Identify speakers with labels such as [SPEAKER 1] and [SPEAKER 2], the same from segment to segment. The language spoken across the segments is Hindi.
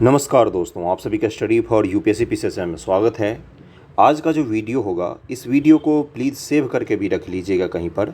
[SPEAKER 1] नमस्कार दोस्तों, आप सभी का स्टडी फॉर यूपीएससी पीसीएसएम में स्वागत है। आज का जो वीडियो होगा, इस वीडियो को प्लीज़ सेव करके भी रख लीजिएगा कहीं पर।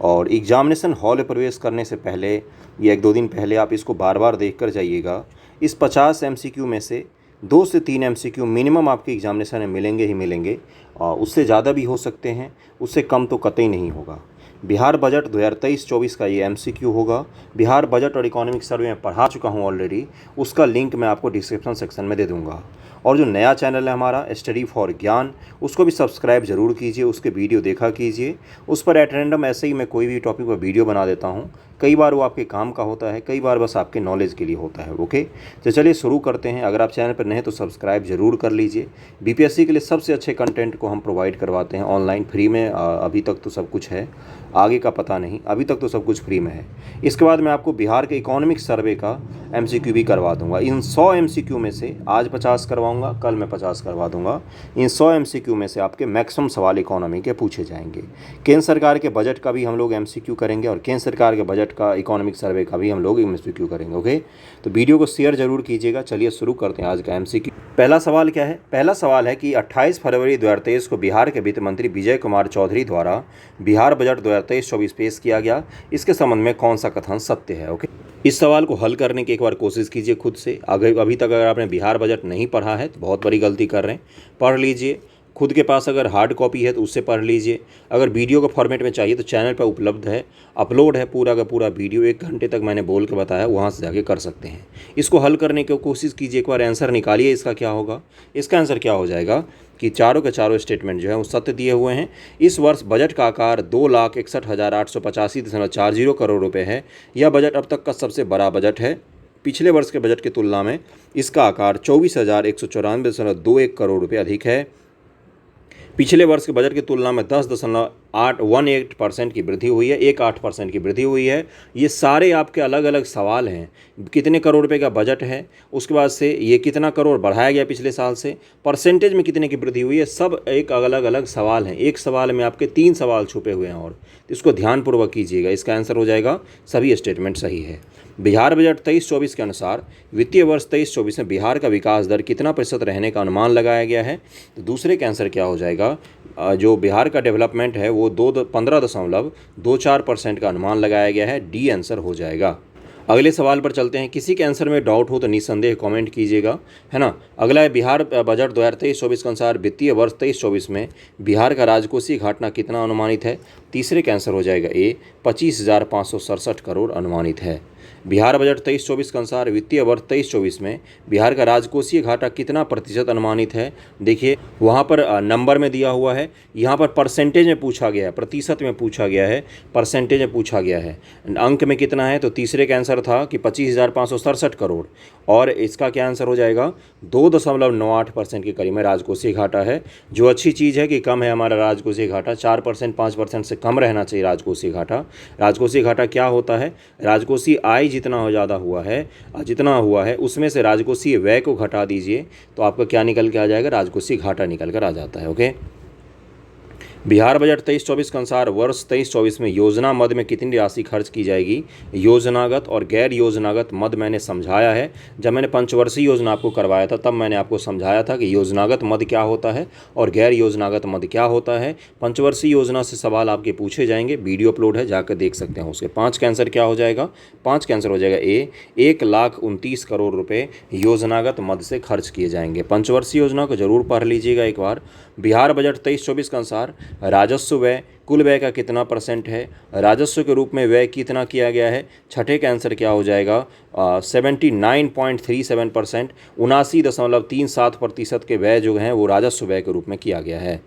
[SPEAKER 1] और एग्जामिनेशन हॉल में प्रवेश करने से पहले या एक दो दिन पहले आप इसको बार बार देख कर जाइएगा। इस 50 एमसीक्यू में से 2 से 3 एमसीक्यू मिनिमम आपके एग्जामिनेशन में मिलेंगे ही मिलेंगे। उससे ज़्यादा भी हो सकते हैं, उससे कम तो कतई नहीं होगा। बिहार बजट 2023-24 का ये एमसीक्यू होगा। बिहार बजट और इकोनॉमिक सर्वे में पढ़ा चुका हूँ ऑलरेडी, उसका लिंक मैं आपको डिस्क्रिप्शन सेक्शन में दे दूँगा। और जो नया चैनल है हमारा स्टडी फॉर ज्ञान, उसको भी सब्सक्राइब ज़रूर कीजिए, उसके वीडियो देखा कीजिए। उस पर एट रैंडम ऐसे ही मैं कोई भी टॉपिक पर वीडियो बना देता हूँ। कई बार वो आपके काम का होता है, कई बार बस आपके नॉलेज के लिए होता है। ओके, तो चलिए शुरू करते हैं। अगर आप चैनल पर नए हैं तो सब्सक्राइब ज़रूर कर लीजिए। बीपीएससी के लिए सबसे अच्छे कंटेंट को हम प्रोवाइड करवाते हैं ऑनलाइन फ्री में। अभी तक तो सब कुछ है, आगे का पता नहीं, अभी तक तो सब कुछ फ्री में है। इसके बाद मैं आपको बिहार के इकोनॉमिक सर्वे का एमसीक्यू भी करवा दूंगा। इन 100 एमसीक्यू में से आज 50 करवाऊंगा, कल मैं 50 करवा दूंगा। इन 100 एमसीक्यू में से आपके मैक्सिमम सवाल इकोनॉमी के पूछे जाएंगे। केंद्र सरकार के बजट का भी हम लोग एमसीक्यू करेंगे और केंद्र सरकार के बजट का इकोनॉमिक सर्वे का भी हम लोग एमसीक्यू करेंगे। ओके, तो वीडियो को शेयर जरूर कीजिएगा। चलिए शुरू करते हैं आज का एमसीक्यू। पहला सवाल क्या है? पहला सवाल है कि 28 फरवरी 2023 को बिहार के वित्त मंत्री विजय कुमार चौधरी द्वारा बिहार बजट 2023-24 पेश किया गया। इसके संबंध में कौन सा कथन सत्य है? ओके, इस सवाल को हल करने की एक बार कोशिश कीजिए खुद से। अभी तक अगर आपने बिहार बजट नहीं पढ़ा है तो बहुत बड़ी गलती कर रहे हैं। पढ़ लीजिए। खुद के पास अगर हार्ड कॉपी है तो उससे पढ़ लीजिए। अगर वीडियो के फॉर्मेट में चाहिए तो चैनल पर उपलब्ध है, अपलोड है पूरा का पूरा वीडियो। 1 घंटे तक मैंने बोल के बताया, वहाँ से जाके कर सकते हैं। इसको हल करने की कोशिश कीजिए, एक बार आंसर निकालिए। इसका क्या होगा? इसका आंसर क्या हो जाएगा कि चारों के चारों स्टेटमेंट जो है वो सत्य दिए हुए हैं। इस वर्ष बजट का आकार 2,61,885.40 करोड़ रुपये है। यह बजट अब तक का सबसे बड़ा बजट है। पिछले वर्ष के बजट की तुलना में इसका आकार 24,194.21 करोड़ रुपये अधिक है। पिछले वर्ष के बजट की तुलना में 10.818% की वृद्धि हुई है, 18% की वृद्धि हुई है। ये सारे आपके अलग अलग सवाल हैं। कितने करोड़ रुपए का बजट है, उसके बाद से ये कितना करोड़ बढ़ाया गया पिछले साल से, परसेंटेज में कितने की वृद्धि हुई है, सब एक अलग अलग सवाल हैं। एक सवाल में आपके 3 सवाल छुपे हुए हैं और इसको ध्यानपूर्वक कीजिएगा। इसका आंसर हो जाएगा सभी स्टेटमेंट सही है। बिहार बजट 23-24 के अनुसार वित्तीय वर्ष 23-24 में बिहार का विकास दर कितना प्रतिशत रहने का अनुमान लगाया गया है? तो दूसरे का आंसर क्या हो जाएगा? जो बिहार का डेवलपमेंट है वो 15.24% का अनुमान लगाया गया है। डी आंसर हो जाएगा। अगले सवाल पर चलते हैं। किसी के आंसर में डाउट हो तो निस्संदेह कमेंट कीजिएगा, है ना। अगला है बिहार बजट 2023-24 के अनुसार वित्तीय वर्ष 23-24 में बिहार का राजकोषीय घाटा कितना अनुमानित है? तीसरे का आंसर हो जाएगा ए, 25,567 करोड़ अनुमानित है। बिहार बजट 23-24 के अनुसार वित्तीय वर्ष 23-24 में बिहार का राजकोषीय घाटा कितना प्रतिशत अनुमानित है? देखिए वहाँ पर नंबर में दिया हुआ है, यहाँ पर परसेंटेज में पूछा गया है, प्रतिशत में पूछा गया है, परसेंटेज में पूछा गया है। अंक में कितना है? तो तीसरे का आंसर था कि 25,567 करोड़ और इसका क्या आंसर हो जाएगा? 2.98% के करीब में राजकोषीय घाटा है। जो अच्छी चीज़ है कि कम है हमारा राजकोषीय घाटा, 4% 5% से कम रहना चाहिए राजकोषीय घाटा। राजकोषीय घाटा क्या होता है? राजकोषीय आय जितना ज़्यादा हुआ है उसमें से राजकोषीय व्यय को घटा दीजिए तो आपका क्या निकल के आ जाएगा? राजकोषीय घाटा निकल कर आ जाता है। ओके, बिहार बजट 23-24 के अनुसार वर्ष 23-24 में योजना मद में कितनी राशि खर्च की जाएगी? योजनागत और गैर योजनागत मद मैंने समझाया है। जब मैंने पंचवर्षीय योजना आपको करवाया था तब मैंने आपको समझाया था कि योजनागत मद क्या होता है और गैर योजनागत मद क्या होता है। पंचवर्षीय योजना से सवाल आपके पूछे जाएंगे, वीडियो अपलोड है, जाकर देख सकते हैं। उसके 5 का आंसर क्या हो जाएगा? 5 का आंसर हो जाएगा ए, 1,29 करोड़ रुपये योजनागत मद से खर्च किए जाएंगे। पंचवर्षीय योजना को जरूर पढ़ लीजिएगा एक बार। बिहार बजट 23-24 के अनुसार राजस्व व्यय कुल व्यय का कितना % है? राजस्व के रूप में व्यय कितना किया गया है? छठे का आंसर क्या हो जाएगा? 79.37%, 79.37% के व्यय जो हैं वो राजस्व व्यय के रूप में किया गया है।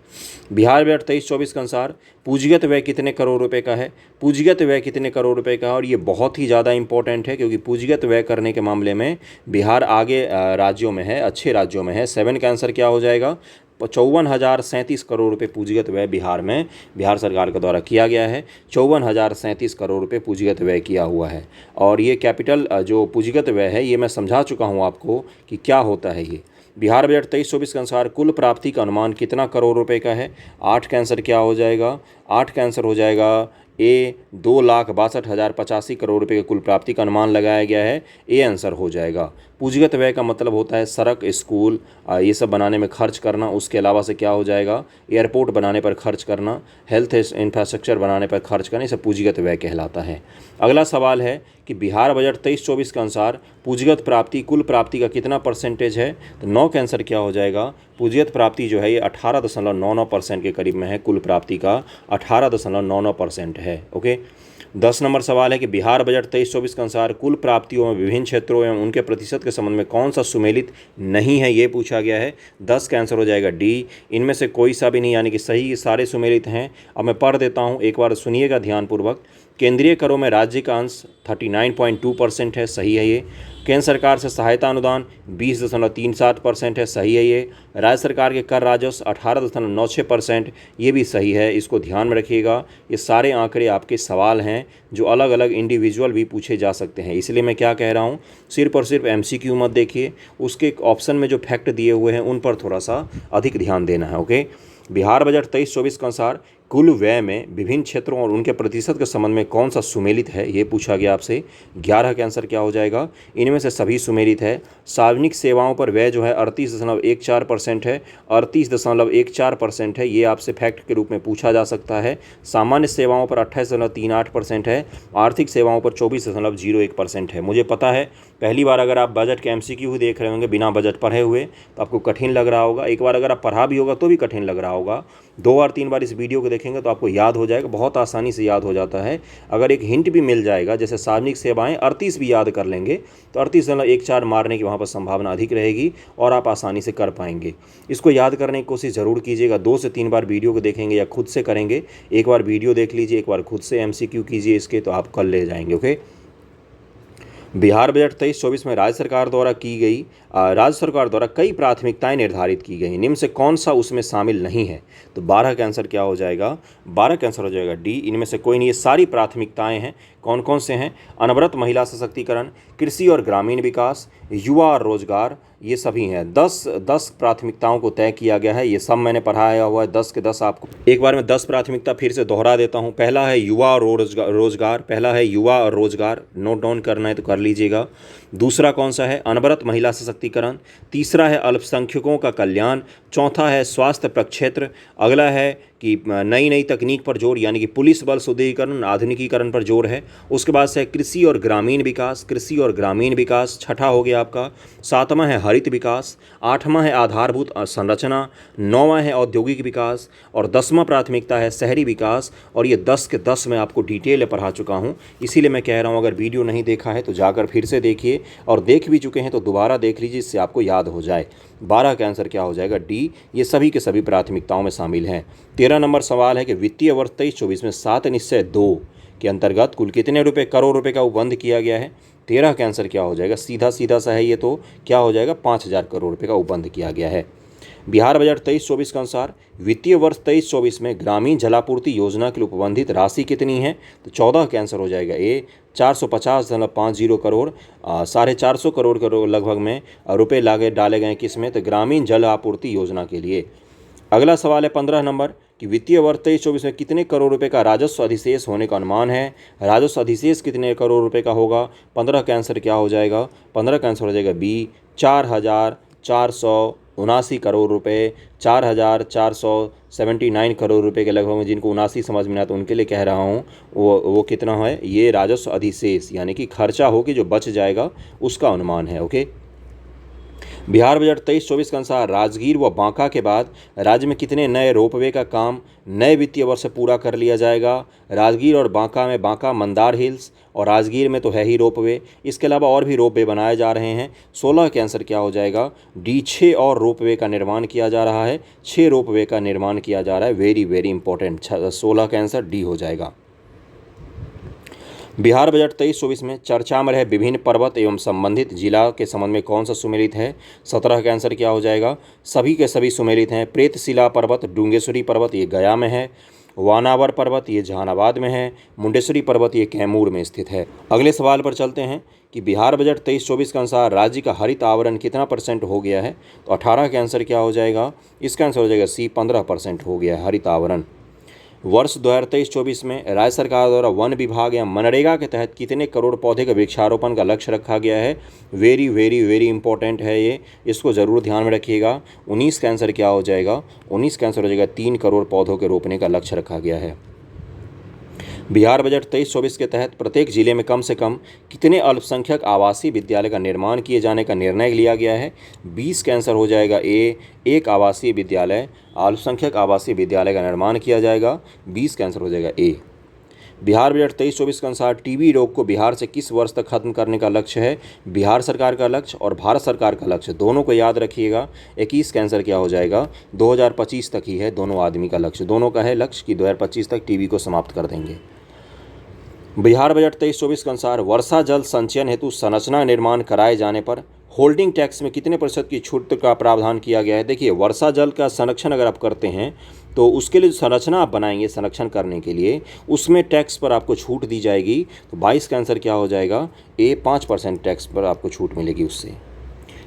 [SPEAKER 1] बिहार बजट 23-24 के अनुसार पूंजीगत व्यय कितने करोड़ रुपए का है? पूंजीगत व्यय कितने करोड़ रुपए का है? और ये बहुत ही ज़्यादा इंपॉर्टेंट है क्योंकि पूंजीगत व्यय करने के मामले में बिहार आगे राज्यों में है, अच्छे राज्यों में है। 7 का आंसर क्या हो जाएगा? 54,037 करोड़ रुपये पूंजीगत व्यय बिहार में बिहार सरकार के द्वारा किया गया है। 54,037 करोड़ रुपये पूंजीगत व्यय किया हुआ है। और ये कैपिटल जो पूंजीगत व्यय है ये मैं समझा चुका हूँ आपको कि क्या होता है ये। बिहार बजट 23-24 के अनुसार कुल प्राप्ति का अनुमान कितना करोड़ रुपए का है? 8 का आंसर क्या हो जाएगा? 8 का आंसर हो जाएगा ए 2,62,085 करोड़ रुपए के कुल प्राप्ति का अनुमान लगाया गया है। ए आंसर हो जाएगा। पूंजीगत व्यय का मतलब होता है सड़क, स्कूल ये सब बनाने में खर्च करना। उसके अलावा से क्या हो जाएगा, एयरपोर्ट बनाने पर खर्च करना, हेल्थ इंफ्रास्ट्रक्चर बनाने पर खर्च करना, ये सब पूंजीगत व्यय कहलाता है। अगला सवाल है कि बिहार बजट 23-24 के अनुसार पूंजीगत प्राप्ति कुल प्राप्ति का कितना परसेंटेज है। तो 9 का आंसर क्या हो जाएगा, पूंजीगत प्राप्ति जो है ये 18.99% के करीब में है। कुल प्राप्ति का 18.99% है। ओके। 10 नंबर सवाल है कि बिहार बजट 23-24 के अनुसार कुल प्राप्तियों में विभिन्न क्षेत्रों एवं उनके प्रतिशत के संबंध में कौन सा सुमेलित नहीं है, ये पूछा गया है। 10 का आंसर हो जाएगा डी, इनमें से कोई सा भी नहीं, यानी कि सही सारे सुमेलित हैं। अब मैं पढ़ देता हूँ, एक बार सुनिएगा ध्यानपूर्वक। केंद्रीय करों में राज्य का अंश 39.2% है, सही है ये। केंद्र सरकार से सहायता अनुदान 20.37% है, सही है ये। राज्य सरकार के कर राजस्व 18.96%, ये भी सही है, इसको ध्यान में रखिएगा। ये सारे आंकड़े आपके सवाल हैं जो अलग अलग इंडिविजुअल भी पूछे जा सकते हैं, इसलिए मैं क्या कह रहा हूँ, सिर्फ और सिर्फ MCQ मत देखिए, उसके ऑप्शन में जो फैक्ट दिए हुए हैं उन पर थोड़ा सा अधिक ध्यान देना है। ओके। बिहार बजट 23-24 के अनुसार कुल व्यय में विभिन्न क्षेत्रों और उनके प्रतिशत के संबंध में कौन सा सुमेलित है, ये पूछा गया आपसे। 11 का आंसर क्या हो जाएगा, इनमें से सभी सुमेलित है। सार्वजनिक सेवाओं पर व्यय जो है 38.14% है, 38.14% है, ये आपसे फैक्ट के रूप में पूछा जा सकता है। सामान्य सेवाओं पर 28.38% है, आर्थिक सेवाओं पर 24.01% है। मुझे पता है पहली बार अगर आप बजट के MCQ देख रहे होंगे बिना बजट पढ़े हुए तो आपको कठिन लग रहा होगा, एक बार अगर आप पढ़ा भी होगा तो भी कठिन लग रहा होगा, 2 और 3 बार इस वीडियो को देखेंगे तो आपको याद हो जाएगा, बहुत आसानी से याद हो जाता है। अगर एक हिंट भी मिल जाएगा, जैसे सार्वजनिक सेवाएं 38 भी याद कर लेंगे तो 38.14 मारने की वहाँ पर संभावना अधिक रहेगी और आप आसानी से कर पाएंगे। इसको याद करने की कोशिश ज़रूर कीजिएगा। 2 से 3 बार वीडियो को देखेंगे या खुद से करेंगे, एक बार वीडियो देख लीजिए, एक बार खुद से MCQ कीजिए इसके, तो आप कर ले जाएंगे। ओके। बिहार बजट 23-24 में राज्य सरकार द्वारा कई प्राथमिकताएं निर्धारित की गई, निम्न से कौन सा उसमें शामिल नहीं है। तो 12 का आंसर क्या हो जाएगा, 12 का आंसर हो जाएगा डी, इनमें से कोई नहीं। ये सारी प्राथमिकताएं हैं, कौन कौन से हैं, अनवरत महिला सशक्तिकरण, कृषि और ग्रामीण विकास, युवा और रोजगार, ये सभी हैं। 10 प्राथमिकताओं को तय किया गया है, ये सब मैंने पढ़ाया हुआ है, 10 के 10 आपको। एक बार मैं 10 प्राथमिकता फिर से दोहरा देता हूँ। पहला है युवा और रोजगार, पहला है युवा और रोजगार, नोट डाउन करना है तो कर लीजिएगा। दूसरा कौन सा है, अनवरत महिला सशक्तिकरण। तीसरा है अल्पसंख्यकों का कल्याण। चौथा है स्वास्थ्य प्रक्षेत्र। अगला है कि नई तकनीक पर जोर, यानी कि पुलिस बल सुदृढ़ीकरण, आधुनिकीकरण पर जोर है। उसके बाद से कृषि और ग्रामीण विकास, छठा हो गया आपका। 7वां है हरित विकास, 8वां है आधारभूत संरचना, 9वां है औद्योगिक विकास और 10वां प्राथमिकता है शहरी विकास। और ये 10 के 10 मैं आपको डिटेल में पढ़ा चुका हूँ, इसीलिए मैं कह रहा हूँ अगर वीडियो नहीं देखा है तो जाकर फिर से देखिए, और देख भी चुके हैं तो दोबारा देख लीजिए, इससे आपको याद हो जाए। 12 का आंसर क्या हो जाएगा, डी, ये सभी के सभी प्राथमिकताओं में शामिल हैं। 13 नंबर सवाल है कि वित्तीय वर्ष 23-24 में 7 निश्चय 2 के अंतर्गत कुल कितने करोड़ रुपए का उपबंध किया गया है। 13 का आंसर क्या हो जाएगा, सीधा सा है ये, तो क्या हो जाएगा, 5,000 करोड़ रुपए का उपबंध किया गया है। बिहार बजट 23-24 के अनुसार वित्तीय वर्ष 23-24 में ग्रामीण जलापूर्ति योजना के लिए उपबंधित राशि कितनी है। तो 14 का आंसर हो जाएगा ए, 450.50 करोड़, 450 करोड़ लगभग में रुपए डाले गए किस में, तो ग्रामीण जल आपूर्ति योजना के लिए। अगला सवाल है 15 नंबर कि वित्तीय वर्ष 23-24 में कितने करोड़ रुपए का राजस्व अधिशेष होने का अनुमान है। राजस्व अधिशेष कितने करोड़ रुपए का होगा। 15 का आंसर क्या हो जाएगा, 15 का आंसर हो जाएगा बी, 4,479 करोड़ रुपए, 4,479 करोड़ रुपए के लगभग में। जिनको 79 समझ में ना तो उनके लिए कह रहा हूँ, वो कितना है, ये राजस्व अधिशेष यानी कि खर्चा हो के जो बच जाएगा उसका अनुमान है। ओके। बिहार बजट 23-24 के अनुसार राजगीर व बांका के बाद राज्य में कितने नए रोपवे का काम नए वित्तीय वर्ष से पूरा कर लिया जाएगा। राजगीर और बांका में, बांका मंदार हिल्स और राजगीर में तो है ही रोपवे, इसके अलावा और भी रोपवे बनाए जा रहे हैं। 16 के आंसर क्या हो जाएगा, डी, 6 और रोपवे का निर्माण किया जा रहा है, 6 रोपवे का निर्माण किया जा रहा है, वेरी इंपॉर्टेंट। 16 का आंसर डी हो जाएगा। बिहार बजट 23-24 में चर्चा में रहे विभिन्न पर्वत एवं संबंधित जिला के संबंध में कौन सा सुमेलित है। 17 का आंसर क्या हो जाएगा, सभी के सभी सुमेलित हैं। प्रेतशिला पर्वत, डूंगेश्वरी पर्वत ये गया में है, वानावर पर्वत ये जहानाबाद में है, मुंडेश्वरी पर्वत ये कैमूर में स्थित है। अगले सवाल पर चलते हैं कि बिहार बजट 23-24 के अनुसार राज्य का हरित आवरण कितना % हो गया है। तो 18 का आंसर क्या हो जाएगा, इसका आंसर हो जाएगा सी, 15% हो गया है हरित आवरण। वर्ष 2023-24 में राज्य सरकार द्वारा वन विभाग या मनरेगा के तहत कितने करोड़ पौधे का वृक्षारोपण का लक्ष्य रखा गया है। वेरी वेरी वेरी इंपॉर्टेंट है ये, इसको ज़रूर ध्यान में रखिएगा। 19 का आंसर क्या हो जाएगा? 19 का आंसर हो जाएगा 3 करोड़ पौधों के रोपने का लक्ष्य रखा गया है। बिहार बजट 23-24 के तहत प्रत्येक जिले में कम से कम कितने अल्पसंख्यक आवासीय विद्यालय का निर्माण किए जाने का निर्णय लिया गया है। 20 का आंसर हो जाएगा ए, एक आवासीय विद्यालय, अल्पसंख्यक आवासीय विद्यालय का निर्माण किया जाएगा। 20 का आंसर हो जाएगा ए। बिहार बजट 23-24 के अनुसार टीबी रोग को बिहार से किस वर्ष तक खत्म करने का लक्ष्य है। बिहार सरकार का लक्ष्य और भारत सरकार का लक्ष्य दोनों को याद रखिएगा। 21 का आंसर क्या हो जाएगा? 2025 तक ही है दोनों आदमी का लक्ष्य, दोनों का है लक्ष्य कि 2025 तक टीबी को समाप्त कर देंगे। बिहार बजट 23-24 के अनुसार वर्षा जल संचयन हेतु संरचना निर्माण कराए जाने पर होल्डिंग टैक्स में कितने प्रतिशत की छूट का प्रावधान किया गया है। देखिए, वर्षा जल का संरक्षण अगर आप करते हैं तो उसके लिए जो संरचना आप बनाएंगे संरक्षण करने के लिए, उसमें टैक्स पर आपको छूट दी जाएगी। तो 22 का आंसर क्या हो जाएगा? ए, 5% टैक्स पर आपको छूट मिलेगी उससे।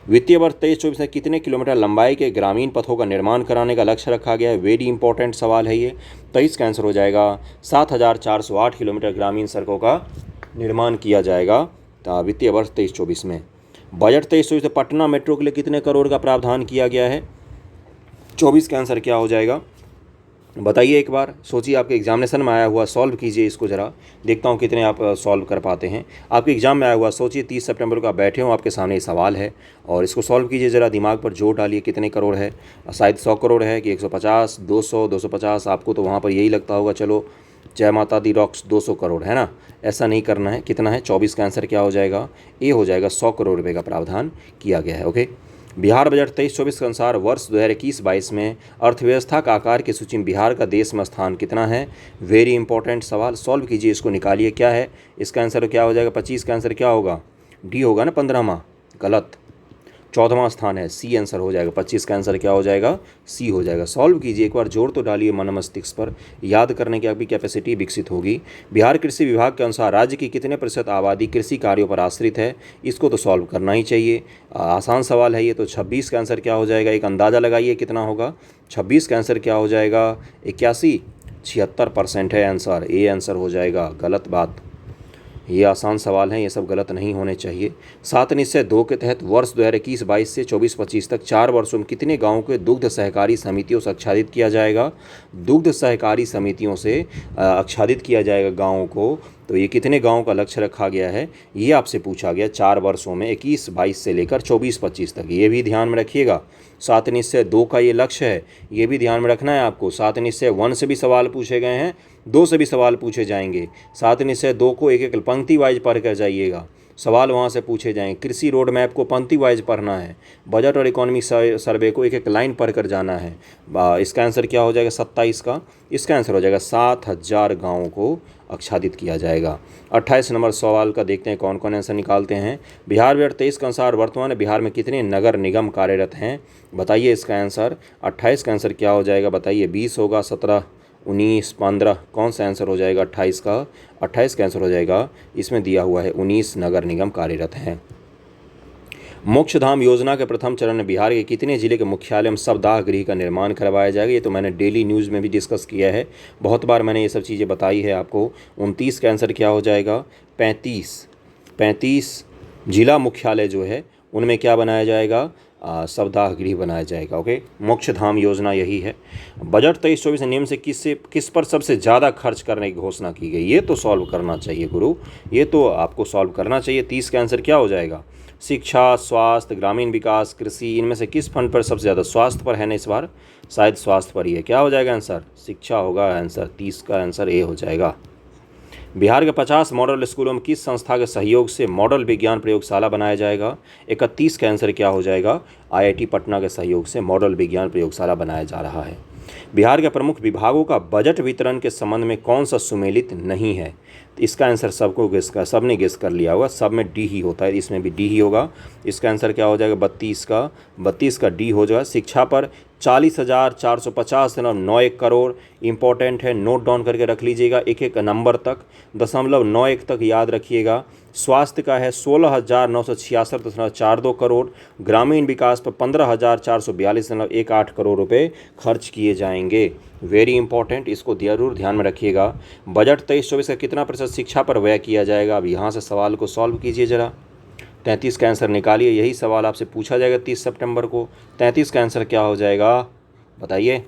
[SPEAKER 1] वित्तीय वर्ष 23-24 में कितने किलोमीटर लंबाई के ग्रामीण पथों का निर्माण कराने का लक्ष्य रखा गया है। वेरी इंपॉर्टेंट सवाल है ये। 23 का आंसर हो जाएगा 7,408 किलोमीटर ग्रामीण सड़कों का निर्माण किया जाएगा वित्तीय वर्ष 23-24 में। बजट 23-24 में पटना मेट्रो के लिए कितने करोड़ का प्रावधान किया गया है। 24 का आंसर क्या हो जाएगा? बताइए, एक बार सोचिए, आपके एग्जामिनेशन में आया हुआ, सॉल्व कीजिए इसको ज़रा, देखता हूँ कितने आप सॉल्व कर पाते हैं। आपके एग्जाम में आया हुआ, सोचिए 30 सितंबर को आप बैठे हो, आपके सामने ये सवाल है और इसको सॉल्व कीजिए ज़रा, दिमाग पर जोर डालिए। कितने करोड़ है? शायद 100 करोड़ है कि 150, 200, 250। आपको तो वहाँ पर यही लगता होगा, चलो जय माता दी रॉक्स 200 करोड़ है ना। ऐसा नहीं करना है। कितना है? 24 का आंसर क्या हो जाएगा? ए हो जाएगा। 100 करोड़ रुपये का प्रावधान किया गया है। ओके। बिहार बजट 23-24 के अनुसार वर्ष 2021-22 में अर्थव्यवस्था का आकार की सूची में बिहार का देश में स्थान कितना है। वेरी इंपॉर्टेंट सवाल, सॉल्व कीजिए इसको, निकालिए क्या है इसका आंसर क्या हो जाएगा। 25 का आंसर क्या होगा? डी होगा ना, 15वां। गलत, 14वां स्थान है। सी आंसर हो जाएगा। 25 का आंसर क्या हो जाएगा? सी हो जाएगा। सॉल्व कीजिए, एक बार जोर तो डालिए मन मस्तिष्क पर, याद करने की आपकी कैपेसिटी विकसित होगी। बिहार कृषि विभाग के अनुसार राज्य की कितने प्रतिशत आबादी कृषि कार्यों पर आश्रित है। इसको तो सॉल्व करना ही चाहिए, आसान सवाल है ये तो। 26 का आंसर क्या हो जाएगा? एक अंदाज़ा लगाइए कितना होगा। 26 का आंसर क्या हो जाएगा? 81, 76% है आंसर। ए आंसर हो जाएगा। गलत बात, ये आसान सवाल हैं, ये सब गलत नहीं होने चाहिए। 7 निश्चय 2 के तहत वर्ष 2021-22 से 24-25 तक 4 वर्षों में कितने गांवों के दुग्ध सहकारी समितियों से आच्छादित किया जाएगा। दुग्ध सहकारी समितियों से आच्छादित किया जाएगा गांवों को। तो ये कितने गांवों का लक्ष्य रखा गया है, ये आपसे पूछा गया 4 वर्षों में, 21-22 से लेकर 24-25 तक। ये भी ध्यान में रखिएगा। 7 निश्चय 2 का ये लक्ष्य है, ये भी ध्यान में रखना है आपको। 7 निश्चय 1 से भी सवाल पूछे गए हैं, 2 से भी सवाल पूछे जाएंगे। 7 निश्चय 2 को एक एक पंक्ति वाइज पढ़ कर जाइएगा, सवाल वहाँ से पूछे जाएंगे। कृषि रोड मैप को पंक्ति वाइज पढ़ना है। बजट और इकोनॉमी सर्वे को एक एक लाइन पढ़ कर जाना है। इसका आंसर क्या हो जाएगा? 27 का। इसका आंसर हो जाएगा 7000 गाँवों को आच्छादित किया जाएगा। 28 नंबर सवाल का देखते हैं कौन कौन आंसर निकालते हैं। बिहार बजट 23 के अनुसार वर्तमान में बिहार में कितने नगर निगम कार्यरत हैं। बताइए इसका आंसर। 28 का आंसर क्या हो जाएगा? बताइए। 20 होगा, 17, 19, 15, कौन सा आंसर हो जाएगा 28 का? 28 का आंसर हो जाएगा, इसमें दिया हुआ है 19 नगर निगम कार्यरत हैं। मोक्षधाम योजना के प्रथम चरण में बिहार के कितने जिले के मुख्यालय में शवदाह गृह का निर्माण करवाया जाएगा। ये तो मैंने डेली न्यूज़ में भी डिस्कस किया है, बहुत बार मैंने ये सब चीज़ें बताई है आपको। 29 का आंसर क्या हो जाएगा? 35 जिला मुख्यालय जो है उनमें क्या बनाया जाएगा? शवदाह गृह बनाया जाएगा। ओके, मोक्षधाम योजना यही है। बजट 23-24 नियम से किस पर सबसे ज़्यादा खर्च करने की घोषणा की गई। ये तो सॉल्व करना चाहिए गुरु, ये तो आपको सॉल्व करना चाहिए। 30 का आंसर क्या हो जाएगा? शिक्षा, स्वास्थ्य, ग्रामीण विकास, कृषि, इनमें से किस फंड पर सबसे ज़्यादा? स्वास्थ्य पर है ना इस बार, शायद स्वास्थ्य पर ही है। क्या हो जाएगा आंसर? शिक्षा होगा आंसर। 30 का आंसर ए हो जाएगा। बिहार के 50 मॉडल स्कूलों में किस संस्था के सहयोग से मॉडल विज्ञान प्रयोगशाला बनाया जाएगा। 31 का आंसर क्या हो जाएगा? IIT पटना के सहयोग से मॉडल विज्ञान प्रयोगशाला बनाया जा रहा है। बिहार के प्रमुख विभागों का बजट वितरण के संबंध में कौन सा सुमेलित नहीं है। इसका आंसर सबको गेस कर, सबने गेस कर लिया होगा, सब में डी ही होता है, इसमें भी डी ही होगा। इसका आंसर क्या हो जाएगा 32 का डी हो जाएगा। शिक्षा पर 40,450.91 करोड़ इंपॉर्टेंट है, नोट डाउन करके रख लीजिएगा एक एक नंबर तक, 0.91 तक याद रखिएगा। स्वास्थ्य का है 16,966.42 करोड़, ग्रामीण विकास पर 15,442.18 करोड़ रुपए खर्च किए जाएंगे। वेरी इंपॉर्टेंट, इसको जरूर ध्यान में रखिएगा। बजट 23-24 का कितना प्रतिशत शिक्षा पर व्यय किया जाएगा? अब यहाँ से सवाल को सॉल्व कीजिए जरा। 33 का आंसर निकालिए, यही सवाल आपसे पूछा जाएगा 30 सितंबर को। 33 का आंसर क्या हो जाएगा बताइए?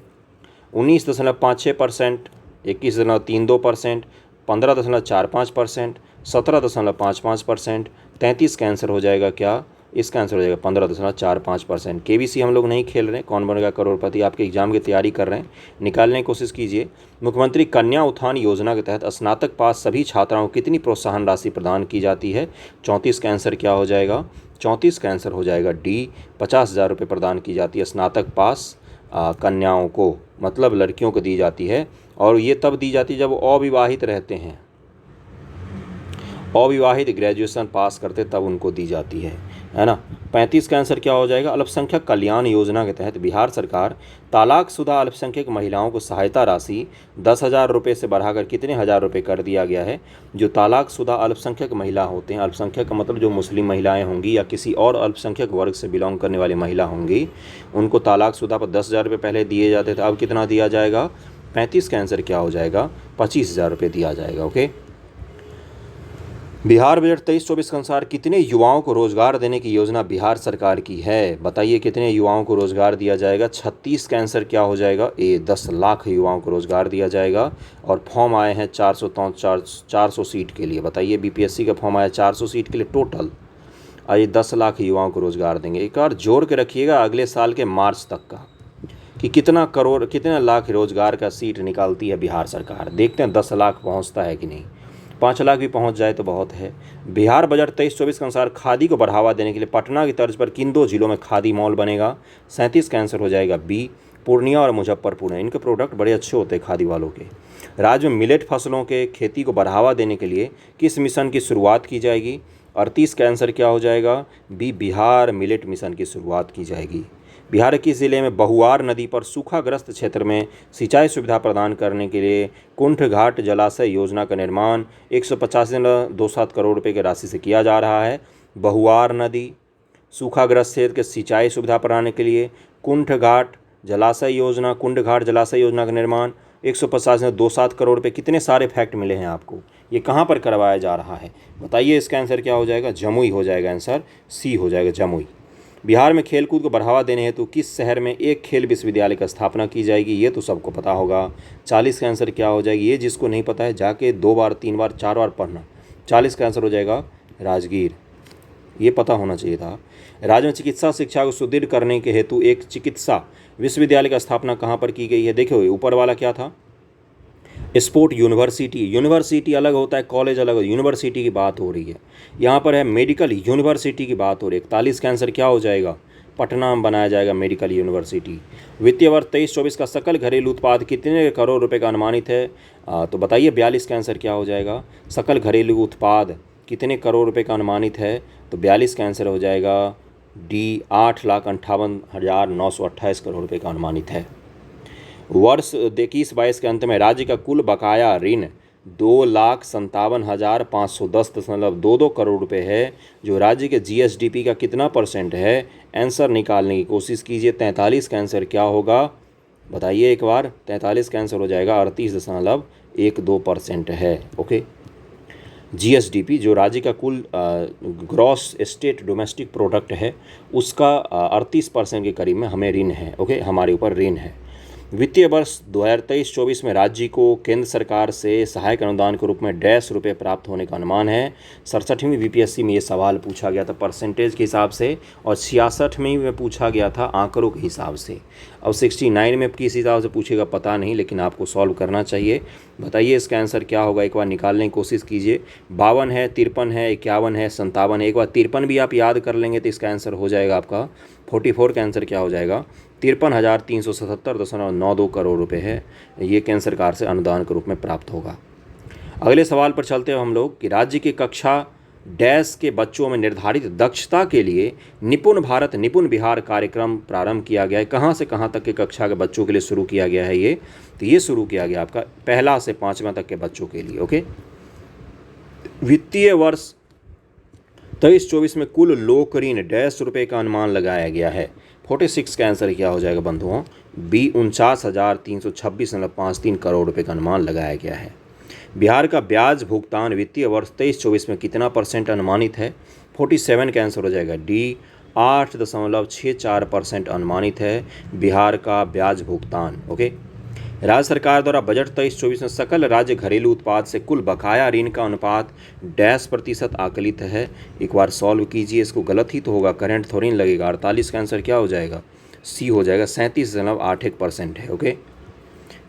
[SPEAKER 1] 19.56%, 21.32%, 15.45%, 17.55%। 33 का आंसर हो जाएगा क्या? इसका आंसर हो जाएगा 15.45%। केबीसी हम लोग नहीं खेल रहे हैं, कौन बनेगा करोड़पति, आपके एग्जाम की तैयारी कर रहे हैं, निकालने की कोशिश कीजिए। मुख्यमंत्री कन्या उत्थान योजना के तहत स्नातक पास सभी छात्राओं को कितनी प्रोत्साहन राशि प्रदान की जाती है? 34 का आंसर क्या हो जाएगा? 34 का आंसर हो जाएगा डी, 50,000 रुपये प्रदान की जाती है स्नातक पास कन्याओं को, मतलब लड़कियों को दी जाती है। और ये तब दी जाती है जब वो अविवाहित रहते हैं, अविवाहित ग्रेजुएशन पास करते तब उनको दी जाती है ना। 35 का आंसर क्या हो जाएगा? अल्पसंख्यक कल्याण योजना के तहत बिहार सरकार तलाकशुदा अल्पसंख्यक महिलाओं को सहायता राशि 10,000 रुपये से बढ़ाकर कितने हज़ार रुपये कर दिया गया है? जो तलाकशुदा अल्पसंख्यक महिला होते हैं, अल्पसंख्यक का मतलब जो मुस्लिम महिलाएं होंगी या किसी और अल्पसंख्यक वर्ग से बिलोंग करने वाली महिला होंगी, उनको तलाकशुदा पर 10,000 रुपये पहले दिए जाते थे, अब कितना दिया जाएगा? 35 का आंसर क्या हो जाएगा? 25,000 रुपये दिया जाएगा। ओके। बिहार बजट 23-24 के अनुसार कितने युवाओं को रोजगार देने की योजना बिहार सरकार की है? बताइए कितने युवाओं को रोजगार दिया जाएगा? 36 का आंसर क्या हो जाएगा? 10 लाख युवाओं को रोजगार दिया जाएगा। और फॉर्म आए हैं 400 सीट के लिए। बताइए, बीपीएससी का फॉर्म आया 400 सीट के लिए टोटल, और ये 10 लाख युवाओं को रोजगार देंगे। एक बार जोड़ के रखिएगा अगले साल के मार्च तक का, कि कितना लाख रोजगार का सीट निकालती है बिहार सरकार। देखते हैं 10 लाख पहुँचता है कि नहीं। 5 लाख भी पहुंच जाए तो बहुत है। बिहार बजट 23-24 के अनुसार खादी को बढ़ावा देने के लिए पटना की तर्ज पर किन 2 जिलों में खादी मॉल बनेगा? 37 का आंसर हो जाएगा बी, पूर्णिया और मुजफ्फरपुर है। इनके प्रोडक्ट बड़े अच्छे होते हैं खादी वालों के। राज्य में मिलेट फसलों के खेती को बढ़ावा देने के लिए किस मिशन की शुरुआत की जाएगी? 38 का आंसर क्या हो जाएगा? बी, बिहार मिलेट मिशन की शुरुआत की जाएगी। बिहार के जिले में बहुआर नदी पर सूखाग्रस्त क्षेत्र में सिंचाई सुविधा प्रदान करने के लिए कुंठ घाट जलाशय योजना का निर्माण 185.27 करोड़ रुपये की राशि से किया जा रहा है। बहुआर नदी सूखाग्रस्त क्षेत्र के सिंचाई सुविधा प्रदान के लिए कुंठ घाट जलाशय योजना का निर्माण 185.27 करोड़ रुपये। कितने सारे फैक्ट मिले हैं आपको? ये कहाँ पर करवाया जा रहा है बताइए? इसका आंसर क्या हो जाएगा? जमुई हो जाएगा। आंसर सी हो जाएगा, जमुई। बिहार में खेलकूद को बढ़ावा देने हेतु किस शहर में एक खेल विश्वविद्यालय की स्थापना की जाएगी? ये तो सबको पता होगा। 40 का आंसर क्या हो जाएगी? ये जिसको नहीं पता है जाके 2 बार 3 बार 4 बार पढ़ना। 40 का आंसर हो जाएगा राजगीर, ये पता होना चाहिए था। राज्य में चिकित्सा शिक्षा को सुदृढ़ करने के हेतु एक चिकित्सा विश्वविद्यालय की स्थापना कहाँ पर की गई है? देखो ऊपर वाला क्या था? स्पोर्ट यूनिवर्सिटी अलग होता है, कॉलेज अलग होता है, यूनिवर्सिटी की बात हो रही है। यहाँ पर है मेडिकल यूनिवर्सिटी की बात हो रही है। 41 का आंसर क्या हो जाएगा? पटना में बनाया जाएगा मेडिकल यूनिवर्सिटी। वित्तीय वर्ष 23-24 का सकल घरेलू उत्पाद कितने करोड़ रुपए का अनुमानित है? तो बताइए 42 का आंसर क्या हो जाएगा? सकल घरेलू उत्पाद कितने करोड़ रुपए का अनुमानित है? तो 42 का आंसर हो जाएगा डी, 8,58,928 करोड़ रुपए का अनुमानित है। वर्ष 21-22 के अंत में राज्य का कुल बकाया ऋण 2,57,510.22 करोड़ रुपए है, जो राज्य के जीएसडीपी का कितना परसेंट है? आंसर निकालने की कोशिश कीजिए। 43 का आंसर क्या होगा बताइए एक बार? 43 का आंसर हो जाएगा 38.12% है। ओके। जीएसडीपी जो राज्य का कुल ग्रॉस स्टेट डोमेस्टिक प्रोडक्ट है, उसका 38% के करीब में हमें ऋण है। ओके, हमारे ऊपर ऋण है। वित्तीय वर्ष 2023-24 में राज्य को केंद्र सरकार से सहायक अनुदान के रूप में ₹100 प्राप्त होने का अनुमान है। 67वीं बीपीएससी में ये सवाल पूछा गया था परसेंटेज के हिसाब से, और 66वीं में पूछा गया था आंकड़ों के हिसाब से। अब 69 में किस हिसाब से पूछेगा पता नहीं, लेकिन आपको सॉल्व करना चाहिए। बताइए इसका आंसर क्या होगा? एक बार निकालने की कोशिश कीजिए। 52 है, 53 है, 51 है, 57 है। एक बार 53 भी आप याद कर लेंगे तो इसका आंसर हो जाएगा आपका 44 का आंसर क्या हो जाएगा? 53,377.92 करोड़ रुपए है। ये केंद्र सरकार से अनुदान के रूप में प्राप्त होगा। अगले सवाल पर चलते हैं हम लोग कि राज्य के कक्षा डैश के बच्चों में निर्धारित दक्षता के लिए निपुण भारत निपुण बिहार कार्यक्रम प्रारंभ किया गया है। कहाँ से कहाँ तक के कक्षा के बच्चों के लिए शुरू किया गया है ये? तो ये शुरू किया गया आपका 1 से 5वां तक के बच्चों के लिए। ओके, वित्तीय वर्ष 23-24 में कुल लोक ऋण डैश रुपये का अनुमान लगाया गया है। 46 का आंसर क्या हो जाएगा बंधुओं? बी 49,326.53 करोड़ रुपये का अनुमान लगाया गया है। बिहार का ब्याज भुगतान वित्तीय वर्ष 23-24 में कितना % अनुमानित है? 47 का आंसर हो जाएगा डी 8.64% अनुमानित है बिहार का ब्याज भुगतान। ओके, राज्य सरकार द्वारा बजट 23-24 में सकल राज्य घरेलू उत्पाद से कुल बकाया ऋण का अनुपात डैश % आकलित है। एक बार सॉल्व कीजिए, इसको गलत ही तो होगा, करंट थोड़ी नहीं लगेगा। 48 का आंसर क्या हो जाएगा? सी हो जाएगा, 37.81% है। ओके,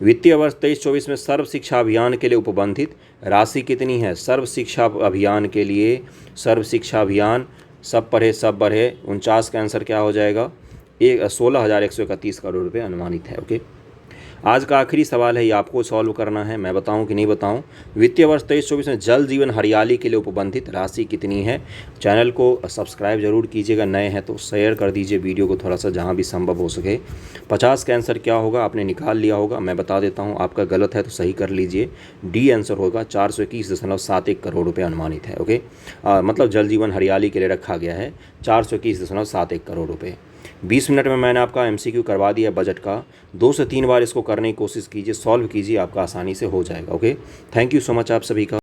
[SPEAKER 1] वित्तीय वर्ष 23-24 में सर्व शिक्षा अभियान के लिए उपबंधित राशि कितनी है? सर्व शिक्षा अभियान के लिए, सर्व शिक्षा अभियान सब पढ़े सब बढ़े, 49 का आंसर क्या हो जाएगा? 16,131 करोड़ रुपये अनुमानित है। ओके, आज का आखिरी सवाल है, ये आपको सॉल्व करना है, मैं बताऊं कि नहीं बताऊं। वित्तीय वर्ष 23-24 में जल जीवन हरियाली के लिए उपबंधित राशि कितनी है? चैनल को सब्सक्राइब जरूर कीजिएगा, नए हैं तो शेयर कर दीजिए वीडियो को थोड़ा सा जहां भी संभव हो सके। 50 का आंसर क्या होगा? आपने निकाल लिया होगा, मैं बता देता हूँ, आपका गलत है तो सही कर लीजिए। डी आंसर होगा 421.71 करोड़ रुपये अनुमानित है। ओके, मतलब जल जीवन हरियाली के लिए रखा गया है 421.71 करोड़ रुपये। 20 मिनट में मैंने आपका MCQ करवा दिया बजट का। 2 से 3 बार इसको करने की कोशिश कीजिए, सॉल्व कीजिए, आपका आसानी से हो जाएगा। Okay, thank you so much आप सभी का।